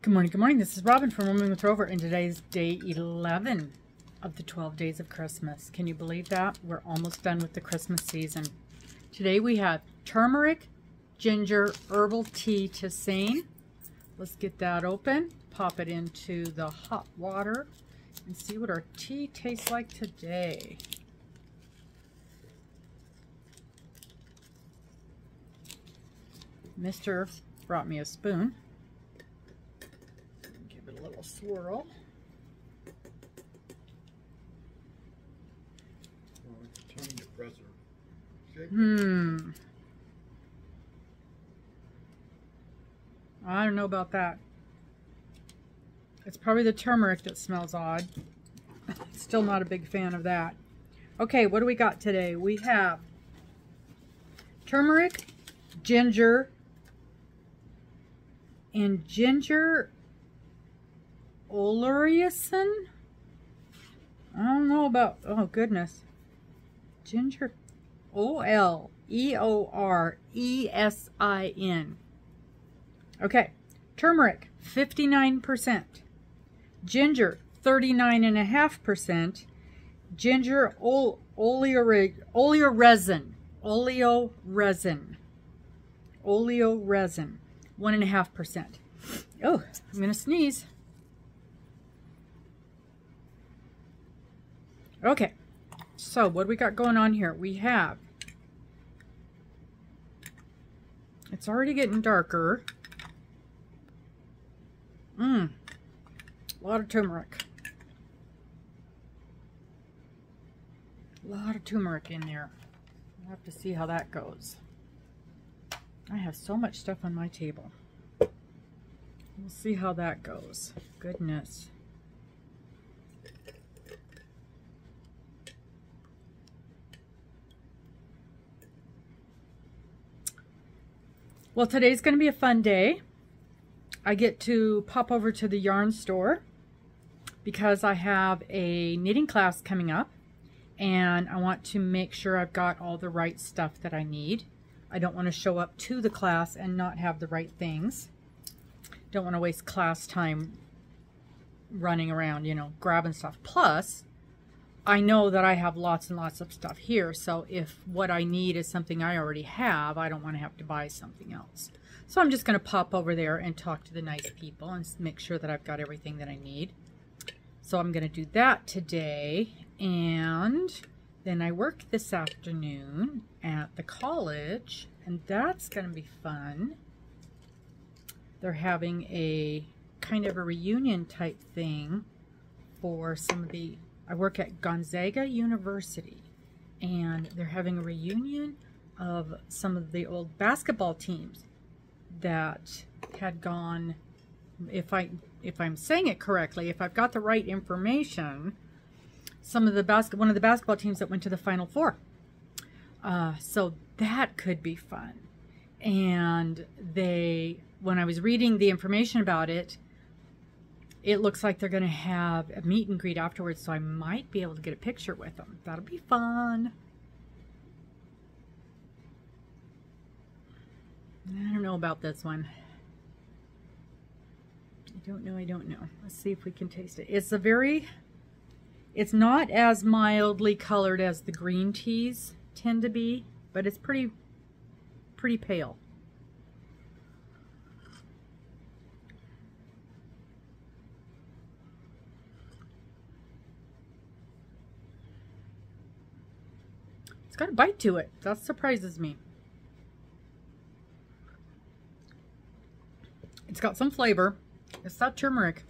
Good morning, good morning. This is Robin from Roaming with Rover, and today's day 11 of the 12 days of Christmas. Can you believe that? We're almost done with the Christmas season. Today we have turmeric, ginger, herbal tea tisane. Let's get that open, pop it into the hot water, and see what our tea tastes like today. Mister brought me a spoon. Give it a little swirl. Turn the presser. I don't know about that. It's probably the turmeric that smells odd. Still not a big fan of that. Okay, what do we got today? We have turmeric, ginger, and ginger oleoresin. I don't know about, oh goodness. Ginger, O-L-E-O-R-E-S-I-N. Okay, turmeric, 59%. Ginger, 39.5%. Ginger oleoresin, 1.5%. Oh, I'm going to sneeze. Okay, so what do we got going on here? We have, it's already getting darker. A lot of turmeric. A lot of turmeric in there. We'll have to see how that goes. I have so much stuff on my table. We'll see how that goes. Goodness. Well, today's going to be a fun day. I get to pop over to the yarn store because I have a knitting class coming up, and I want to make sure I've got all the right stuff that I need. I don't want to show up to the class and not have the right things. Don't want to waste class time running around, you know, grabbing stuff. Plus, I know that I have lots and lots of stuff here, so if what I need is something I already have, I don't want to have to buy something else. So I'm just going to pop over there and talk to the nice people and make sure that I've got everything that I need. So I'm going to do that today, and then I work this afternoon at the college, and that's going to be fun. They're having a kind of a reunion type thing for some of the, I work at Gonzaga University, and they're having a reunion of some of the old basketball teams that had gone, if I'm saying it correctly, if I've got the right information, one of the basketball teams that went to the Final Four. So that could be fun. And when I was reading the information about it, it looks like they're going to have a meet and greet afterwards, so I might be able to get a picture with them. That'll be fun. I don't know about this one. I don't know. Let's see if we can taste it. It's not as mildly colored as the green teas tend to be, but it's pretty pale. It's got a bite to it. That surprises me. It's got some flavor. It's that turmeric.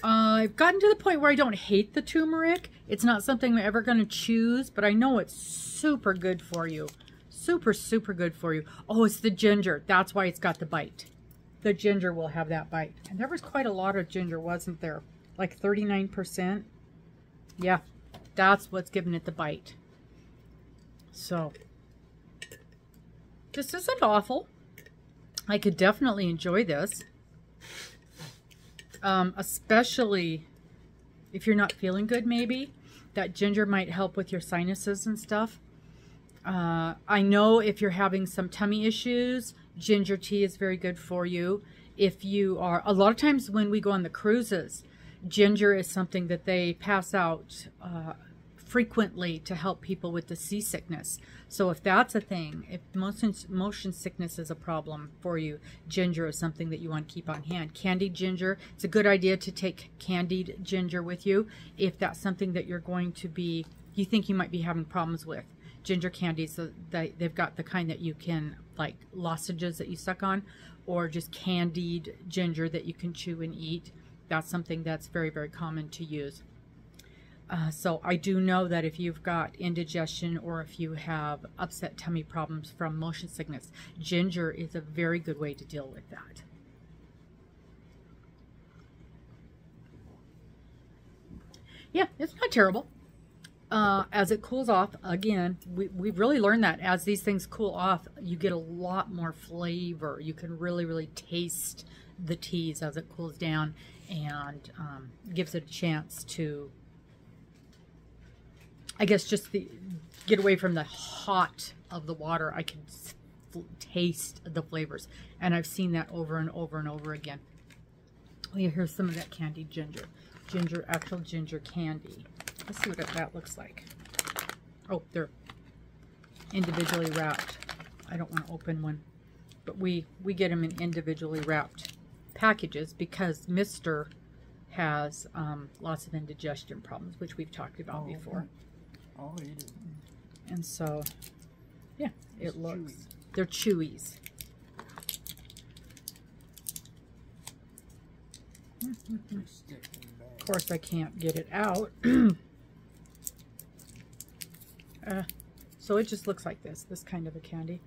I've gotten to the point where I don't hate the turmeric. It's not something I'm ever going to choose, but I know it's super good for you. Super, super good for you. Oh, it's the ginger. That's why it's got the bite. The ginger will have that bite. And there was quite a lot of ginger, wasn't there? Like 39%. Yeah, that's what's giving it the bite. So, this isn't awful. I could definitely enjoy this. Especially if you're not feeling good, maybe. That ginger might help with your sinuses and stuff. I know if you're having some tummy issues, Ginger tea is very good for you. If you are, a lot of times when we go on the cruises, ginger is something that they pass out frequently to help people with the seasickness. So if that's a thing, if motion sickness is a problem for you, ginger is something that you want to keep on hand. Candied ginger, it's a good idea to take candied ginger with you if that's something that you're going to be, you think you might be having problems with. Ginger candies, so they've got the kind that you can, like lozenges that you suck on, or just candied ginger that you can chew and eat. That's something that's very, very common to use. So I do know that if you've got indigestion or if you have upset tummy problems from motion sickness, ginger is a very good way to deal with that. Yeah, it's not terrible. As it cools off, again, we've really learned that as these things cool off, you get a lot more flavor. You can really, really taste the teas as it cools down, and gives it a chance to, I guess, just get away from the hot of the water. I can taste the flavors, and I've seen that over and over and over again. Oh yeah, here's some of that candied ginger. Actual ginger candy. Let's see what that looks like. Oh, they're individually wrapped. I don't want to open one, but we get them in individually wrapped packages because Mr. has lots of indigestion problems, which we've talked about before. I'll eat it. And so, yeah, It's it looks, chewy. they're chewies. They stick in the bag. Of course, I can't get it out. So it just looks like this kind of a candy.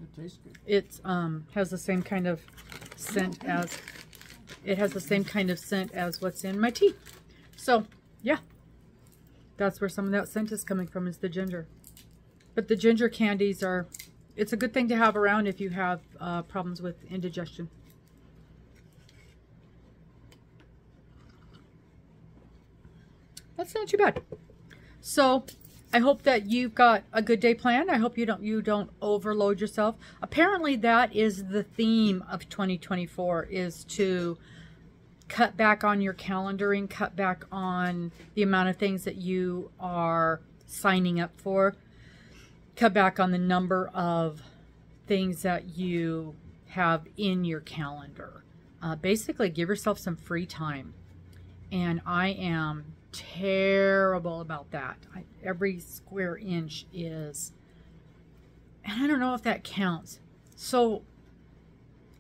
It tastes good. It has the same kind of scent as, what's in my tea. So, yeah. That's where some of that scent is coming from, is the ginger. But the ginger candies are, it's a good thing to have around if you have problems with indigestion. That's not too bad. So I hope that you've got a good day planned. I hope you don't overload yourself. Apparently that is the theme of 2024, is to cut back on your calendaring, cut back on the amount of things that you are signing up for, cut back on the number of things that you have in your calendar. Basically give yourself some free time. And I am terrible about that. Every square inch is, and I don't know if that counts. So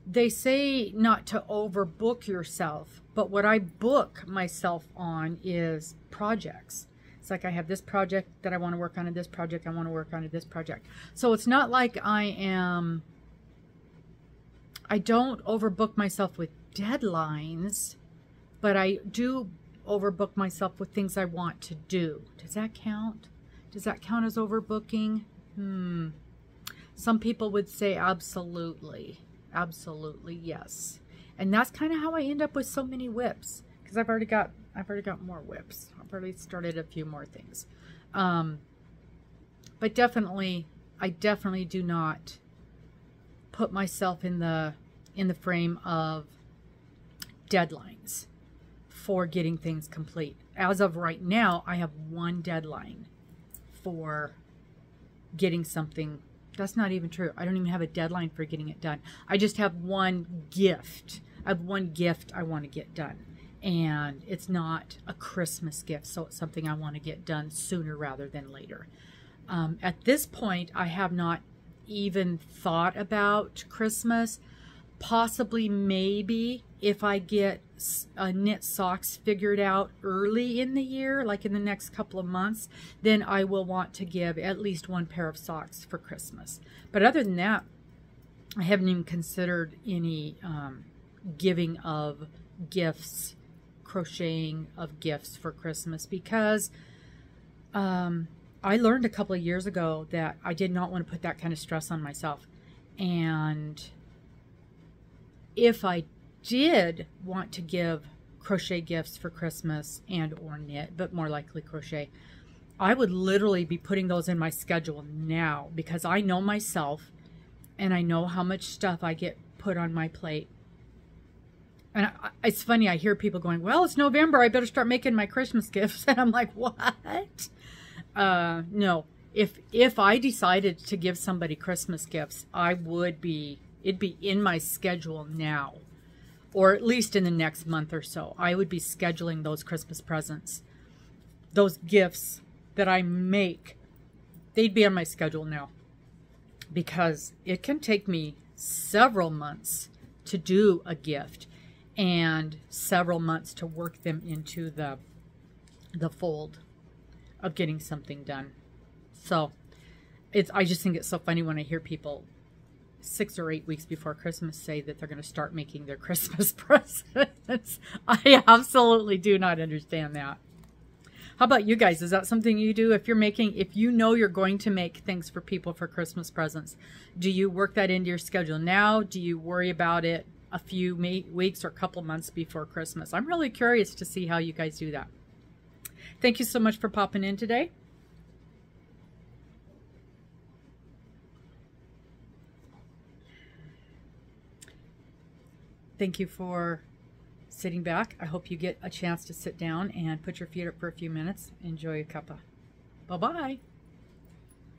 they say not to overbook yourself, but what I book myself on is projects. It's like I have this project that I want to work on, and this project I want to work on, and this project. So it's not like I don't overbook myself with deadlines, but I do overbook myself with things I want to do. Does that count? Does that count as overbooking? Some people would say absolutely. Absolutely, yes. And that's kind of how I end up with so many whips, because I've already got more whips. I've already started a few more things. But definitely, I definitely do not put myself in the frame of deadlines for getting things complete. As of right now, I have one deadline for getting something. That's not even true. I don't even have a deadline for getting it done. I just have one gift. I have one gift I want to get done. And it's not a Christmas gift, so it's something I want to get done sooner rather than later. At this point, I have not even thought about Christmas. Possibly, maybe, if I get knit socks figured out early in the year, like in the next couple of months, then I will want to give at least one pair of socks for Christmas. But other than that, I haven't even considered any giving of gifts, crocheting of gifts for Christmas, because I learned a couple of years ago that I did not want to put that kind of stress on myself. And if I did want to give crochet gifts for Christmas and or knit, but more likely crochet, I would literally be putting those in my schedule now, because I know myself, and I know how much stuff I get put on my plate. And it's funny, I hear people going, well, it's November, I better start making my Christmas gifts. And I'm like, what? No. If I decided to give somebody Christmas gifts, it'd be in my schedule now, or at least in the next month or so. I would be scheduling those Christmas presents. Those gifts that I make, they'd be on my schedule now, because it can take me several months to do a gift and several months to work them into the fold of getting something done. So I just think it's so funny when I hear people 6 or 8 weeks before Christmas say that they're going to start making their Christmas presents. I absolutely do not understand that. How about you guys? Is that something you do? If you know you're going to make things for people for Christmas presents, do you work that into your schedule now? Do you worry about it a few weeks or a couple months before Christmas? I'm really curious to see how you guys do that. Thank you so much for popping in today. Thank you for sitting back. I hope you get a chance to sit down and put your feet up for a few minutes. Enjoy a cuppa. Bye-bye.